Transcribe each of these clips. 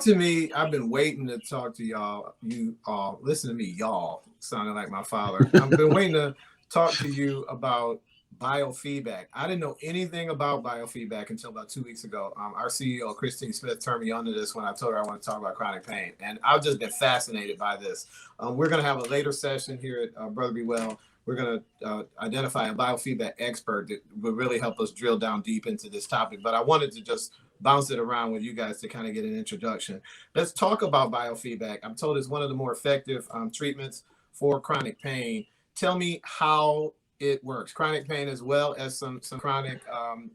to me. I've been waiting to talk to y'all. You all listen to me, y'all. Sounding like my father. I've been waiting to talk to you about biofeedback. I didn't know anything about biofeedback until about 2 weeks ago. Our CEO, Christine Smith, turned me on to this when I told her I want to talk about chronic pain. And I've just been fascinated by this. We're going to have a later session here at Brother Be Well. We're going to identify a biofeedback expert that will really help us drill down deep into this topic. But I wanted to just bounce it around with you guys to kind of get an introduction. Let's talk about biofeedback. I'm told it's one of the more effective treatments for chronic pain. Tell me how it works. Chronic pain as well as some chronic,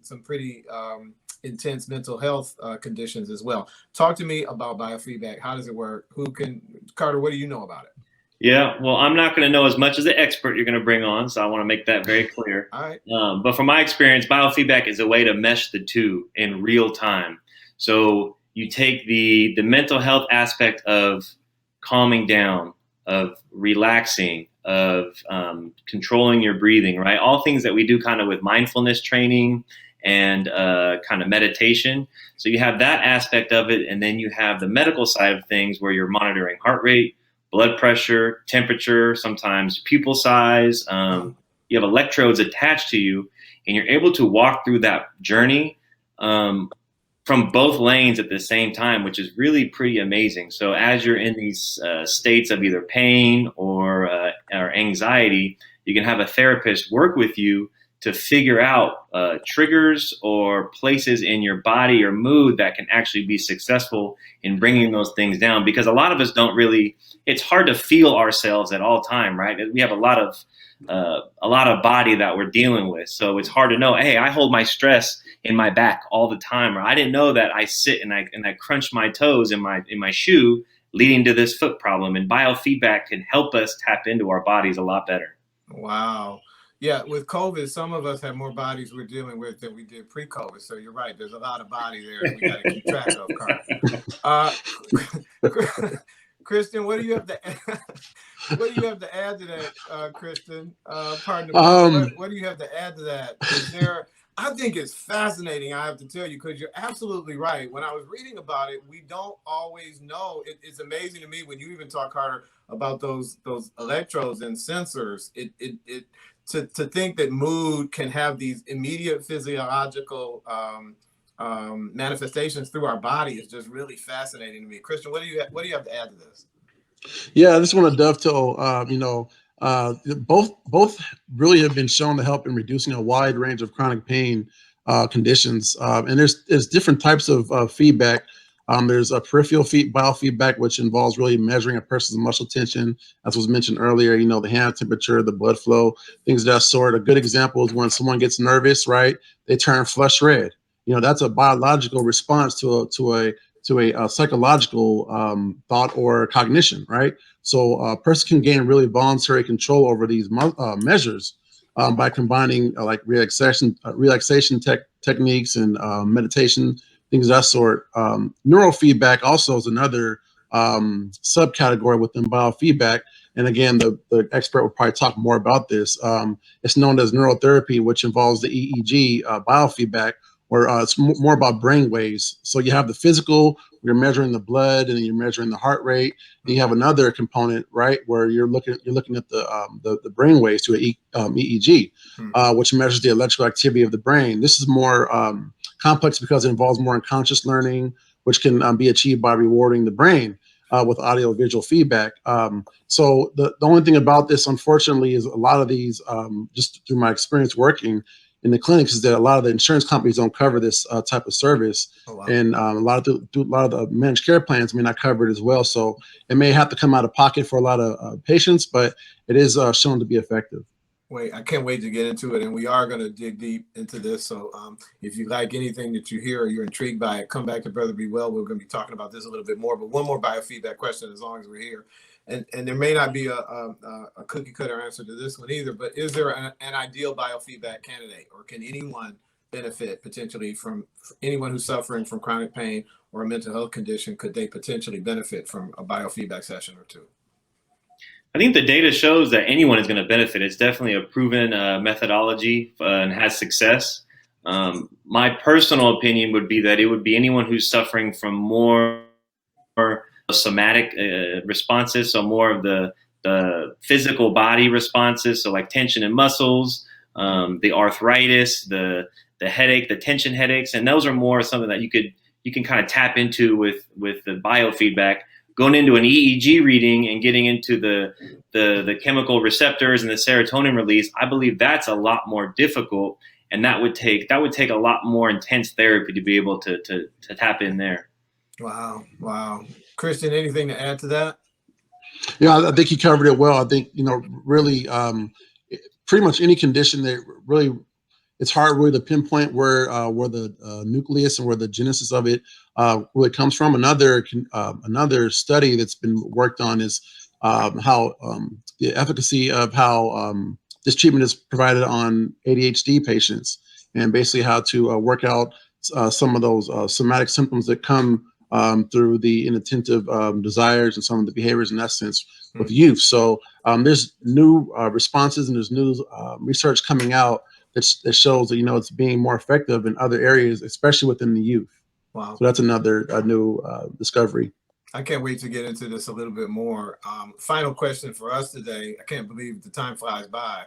some pretty intense mental health conditions as well. Talk to me about biofeedback. How does it work? Carter, what do you know about it? Yeah, well, I'm not going to know as much as the expert you're going to bring on, so I want to make that very clear. All right. But from my experience, biofeedback is a way to mesh the two in real time. So you take the mental health aspect of calming down, of relaxing, of controlling your breathing, right? All things that we do kind of with mindfulness training and kind of meditation. So you have that aspect of it, and then you have the medical side of things where you're monitoring heart rate, blood pressure, temperature, sometimes pupil size. You have electrodes attached to you, and you're able to walk through that journey from both lanes at the same time, which is really pretty amazing. So as you're in these states of either pain or anxiety, you can have a therapist work with you to figure out triggers or places in your body or mood that can actually be successful in bringing those things down. Because a lot of us don't really, it's hard to feel ourselves at all time, right? We have a lot of body that we're dealing with. So it's hard to know, hey, I hold my stress in my back all the time, or I didn't know that I sit and I crunch my toes in my shoe, leading to this foot problem. And biofeedback can help us tap into our bodies a lot better. Wow. Yeah, with COVID, some of us have more bodies we're dealing with than we did pre-COVID. So you're right. There's a lot of body there that we got to keep track of, Carter. Kristen, what do you have to add to that, Kristen? What do you have to add to that? I think it's fascinating, I have to tell you, because you're absolutely right. When I was reading about it, we don't always know. It's amazing to me when you even talk, Carter, about those electrodes and sensors. To think that mood can have these immediate physiological manifestations through our body is just really fascinating to me. Christian, what do you have to add to this? Yeah, I just want to dovetail. Both really have been shown to help in reducing a wide range of chronic pain conditions, and there's different types of feedback. There's a peripheral biofeedback, which involves really measuring a person's muscle tension, as was mentioned earlier, the hand temperature, the blood flow, things of that sort. A good example is when someone gets nervous, right? They turn flush red. That's a biological response to a psychological thought or cognition, right? So a person can gain really voluntary control over these measures by combining like relaxation techniques and meditation, things of that sort. Neurofeedback also is another subcategory within biofeedback. And again, the expert will probably talk more about this. It's known as neurotherapy, which involves the EEG biofeedback, where it's more about brain waves. So you have the physical, you're measuring the blood, and you're measuring the heart rate. And you have another component, right, where you're looking at the brain waves to EEG, which measures the electrical activity of the brain. This is more complex because it involves more unconscious learning, which can be achieved by rewarding the brain with audio-visual feedback. So the only thing about this, unfortunately, is a lot of these, just through my experience working in the clinics, is that a lot of the insurance companies don't cover this type of service. Oh, wow. And a lot of the managed care plans may not cover it as well. So it may have to come out of pocket for a lot of patients, but it is shown to be effective. Wait, I can't wait to get into it, and we are going to dig deep into this. So if you like anything that you hear or you're intrigued by it, come back to Brother Be Well. We're going to be talking about this a little bit more, but one more biofeedback question as long as we're here. And there may not be a cookie cutter answer to this one either, but is there an ideal biofeedback candidate, or can anyone benefit potentially from anyone who's suffering from chronic pain or a mental health condition? Could they potentially benefit from a biofeedback session or two? I think the data shows that anyone is going to benefit. It's definitely a proven methodology and has success. My personal opinion would be that it would be anyone who's suffering from more more somatic responses, so more of the physical body responses, so like tension in muscles, the arthritis, the headache, the tension headaches, and those are more something that you can kind of tap into with the biofeedback. Going into an EEG reading and getting into the chemical receptors and the serotonin release, I believe that's a lot more difficult, and that would take a lot more intense therapy to be able to tap in there. Wow, wow. Christian, anything to add to that? Yeah, I think you covered it well. I think, really, pretty much any condition that really, it's hard really to pinpoint where the nucleus and where the genesis of it really comes from. Another study that's been worked on is how the efficacy of how this treatment is provided on ADHD patients, and basically how to work out some of those somatic symptoms that come through the inattentive desires and some of the behaviors in that sense with youth. So there's new responses, and there's new research coming out that shows that, it's being more effective in other areas, especially within the youth. Wow. So that's another new discovery. I can't wait to get into this a little bit more. Final question for us today. I can't believe the time flies by.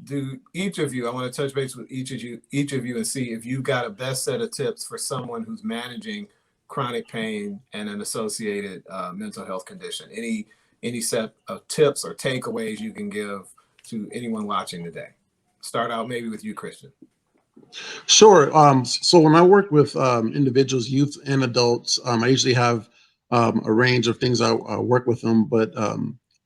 Do each of you, I want to touch base with each of you and see if you've got a best set of tips for someone who's managing chronic pain and an associated mental health condition. Any set of tips or takeaways you can give to anyone watching today? Start out maybe with you, Christian. Sure. So when I work with individuals, youth and adults, I usually have a range of things I work with them. But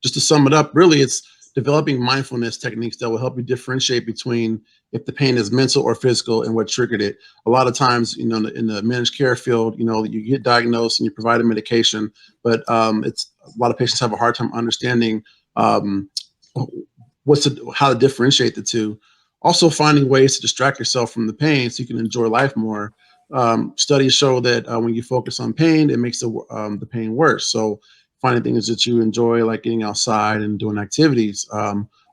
just to sum it up, really, it's developing mindfulness techniques that will help you differentiate between if the pain is mental or physical and what triggered it. A lot of times, in the managed care field, you get diagnosed and you provide a medication, but it's a lot of patients have a hard time understanding how to differentiate the two. Also, finding ways to distract yourself from the pain so you can enjoy life more. Studies show that when you focus on pain, it makes the pain worse. So finding things that you enjoy, like getting outside and doing activities.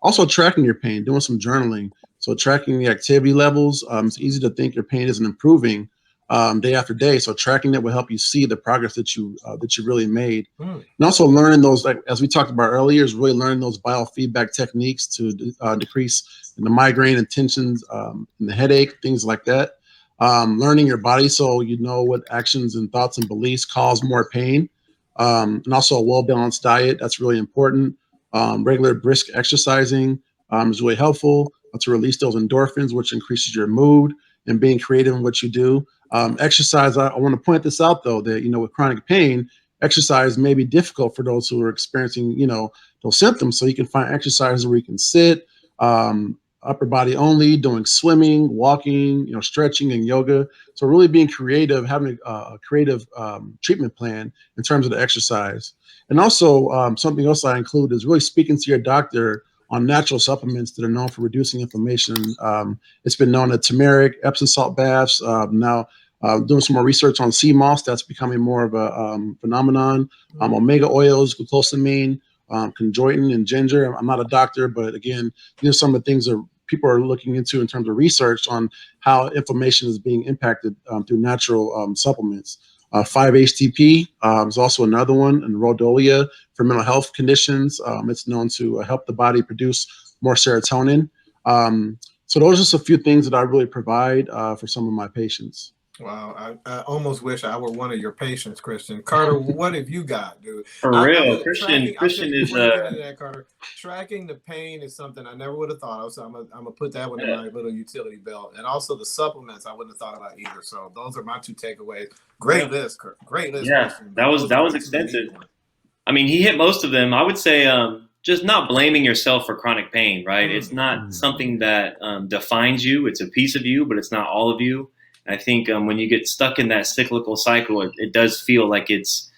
Also tracking your pain, doing some journaling. So tracking the activity levels. It's easy to think your pain isn't improving day after day. So tracking that will help you see the progress that you really made. And also learning those, like as we talked about earlier, is really learning those biofeedback techniques to decrease the migraine and tensions and the headache, things like that. Learning your body so you know what actions and thoughts and beliefs cause more pain. And also a well-balanced diet, that's really important. Regular brisk exercising is really helpful to release those endorphins, which increases your mood, and being creative in what you do. Exercise, I want to point this out though, that, with chronic pain, exercise may be difficult for those who are experiencing, those symptoms. So you can find exercises where you can sit, upper body only, doing swimming, walking, stretching and yoga. So really being creative, having a creative treatment plan in terms of the exercise. And also something else I include is really speaking to your doctor on natural supplements that are known for reducing inflammation. It's been known that turmeric, Epsom salt baths, now doing some more research on sea moss, that's becoming more of a phenomenon. Omega oils, glucosamine, chondroitin and ginger. I'm not a doctor, but again, some of the things that people are looking into in terms of research on how inflammation is being impacted through natural supplements. 5-HTP is also another one, and rhodolia for mental health conditions. It's known to help the body produce more serotonin. So those are just a few things that I really provide for some of my patients. Wow, I almost wish I were one of your patients, Christian. Carter, what have you got, dude? For real, Christian is Carter, tracking the pain is something I never would have thought of. So I'm gonna put that one in my little utility belt, and also the supplements I wouldn't have thought about either. So those are my two takeaways. Great list, great list. Yeah, Christian. that was extensive. I mean, he hit most of them. I would say just not blaming yourself for chronic pain, right? It's not something that defines you. It's a piece of you, but it's not all of you. I think when you get stuck in that cyclical cycle, it does feel like it's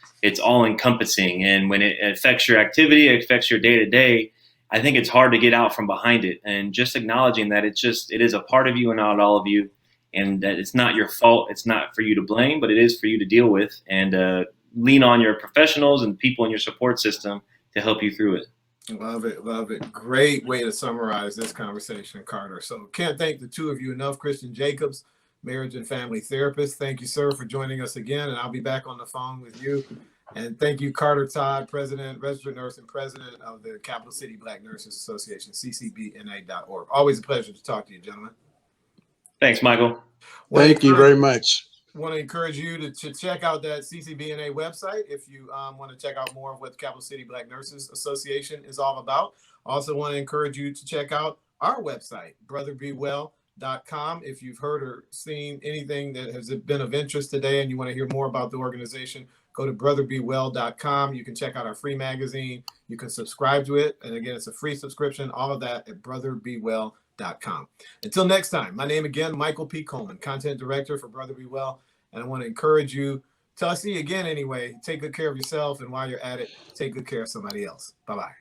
all encompassing. And when it affects your activity, it affects your day to day, I think it's hard to get out from behind it. And just acknowledging that it is a part of you and not all of you, and that it's not your fault. It's not for you to blame, but it is for you to deal with, and lean on your professionals and people in your support system to help you through it. Love it. Love it. Great way to summarize this conversation, Carter. So can't thank the two of you enough. Christian Jacobs, marriage and family therapist. Thank you, sir, for joining us again. And I'll be back on the phone with you. And thank you, Carter Todd, president, registered nurse, and president of the Capital City Black Nurses Association, ccbna.org. Always a pleasure to talk to you, gentlemen. Thanks, Michael. Thank you very much. Want to encourage you to check out that CCBNA website if you want to check out more of what the Capital City Black Nurses Association is all about. Also want to encourage you to check out our website, brotherbewell.com. If you've heard or seen anything that has been of interest today and you want to hear more about the organization, go to brotherbewell.com. You can check out our free magazine. You can subscribe to it. And again, it's a free subscription, all of that at brotherbewell.com. Until next time, my name again, Michael P. Coleman, content director for Brother Be Well. And I want to encourage you, till I see you again anyway, take good care of yourself. And while you're at it, take good care of somebody else. Bye-bye.